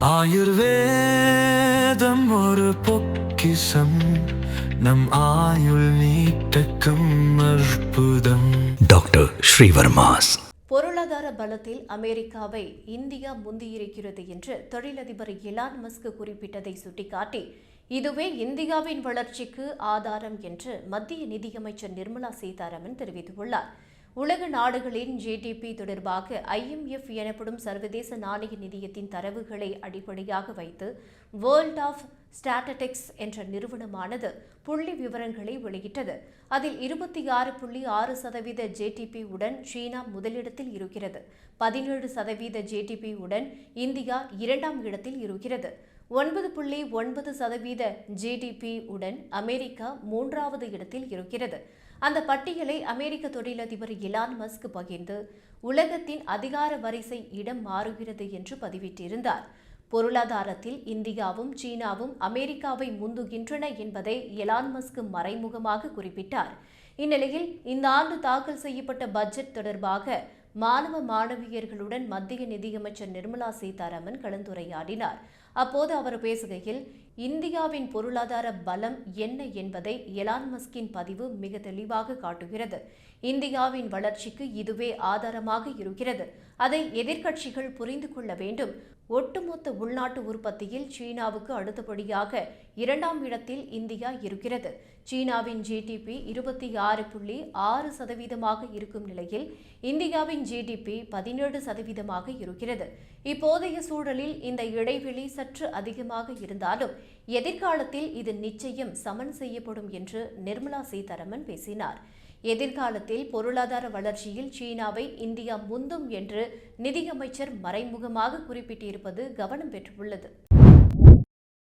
ஆயுர்வேதம் ஒரு பொக்கிஷம், நம் ஆயுள் நீட்டக்கும் அற்புதம். டாக்டர் ஸ்ரீவர்மாஸ். பொருளாதார பலத்தில் அமெரிக்காவை இந்தியா முந்தியிருக்கிறது என்று தொழிலதிபர் எலான் மஸ்க் குறிப்பிட்டதை சுட்டிக்காட்டி, இதுவே இந்தியாவின் வளர்ச்சிக்கு ஆதாரம் என்று மத்திய நிதியமைச்சர் நிர்மலா சீதாராமன் தெரிவித்துள்ளார். உலக நாடுகளின் ஜிடிபி தொடர்பாக IMF எனப்படும் சர்வதேச நாணய நிதியத்தின் தரவுகளை அடிப்படையாக வைத்து வேர்ல்ட் ஆஃப் ஸ்டாட்டிஸ்டிக்ஸ் என்ற நிறுவனமானது புள்ளி விவரங்களை வெளியிட்டது. அதில் 26.6% ஜிடிபி உடன் சீனா முதலிடத்தில் இருக்கிறது. 17% ஜிடிபி உடன் இந்தியா 2ஆம் இடத்தில் இருக்கிறது. 9.9% ஜிடிபி உடன் அமெரிக்கா 3வது இடத்தில் இருக்கிறது. அந்த பட்டியலை அமெரிக்க தொழிலதிபர் எலான் மஸ்க் பகிர்ந்து உலகத்தின் அதிகார வரிசை இடம் மாறுகிறது என்று பதிவிட்டிருந்தார். பொருளாதாரத்தில் இந்தியாவும் சீனாவும் அமெரிக்காவை முந்துகின்றன என்பதை எலான் மஸ்க் மறைமுகமாக குறிப்பிட்டார். இந்நிலையில் இந்த ஆண்டு தாக்கல் செய்யப்பட்ட பட்ஜெட் தொடர்பாக மாணவ மாணவியர்களுடன் மத்திய நிதியமைச்சர் நிர்மலா சீதாராமன் கலந்துரையாடினார். அப்போது அவர் பேசுகையில், இந்தியாவின் பொருளாதார பலம் என்ன என்பதை எலான் மஸ்கின் பதிவு மிக தெளிவாக காட்டுகிறது. இந்தியாவின் வளர்ச்சிக்கு இதுவே ஆதாரமாக இருக்கிறது. அதை எதிர்க்கட்சிகள் புரிந்து கொள்ள வேண்டும். ஒட்டுமொத்த உள்நாட்டு உற்பத்தியில் சீனாவுக்கு அடுத்தபடியாக 2ஆம் இடத்தில் இந்தியா இருக்கிறது. சீனாவின் ஜிடிபி 26.6% இருக்கும் நிலையில் இந்தியாவின் ஜிடிபி 17% இருக்கிறது. இப்போதைய சூழலில் இந்த இடைவெளி சற்று அதிகமாக இருந்தாலும் எதிர்காலத்தில் இது நிச்சயம் சமன் செய்யப்படும் என்று நிர்மலா சீதாராமன் பேசினார். எதிர்காலத்தில் பொருளாதார வளர்ச்சியில் சீனாவை இந்தியா முந்தும் என்று நிதியமைச்சர் மறைமுகமாக குறிப்பிட்டிருப்பது கவனம் பெற்றுள்ளது.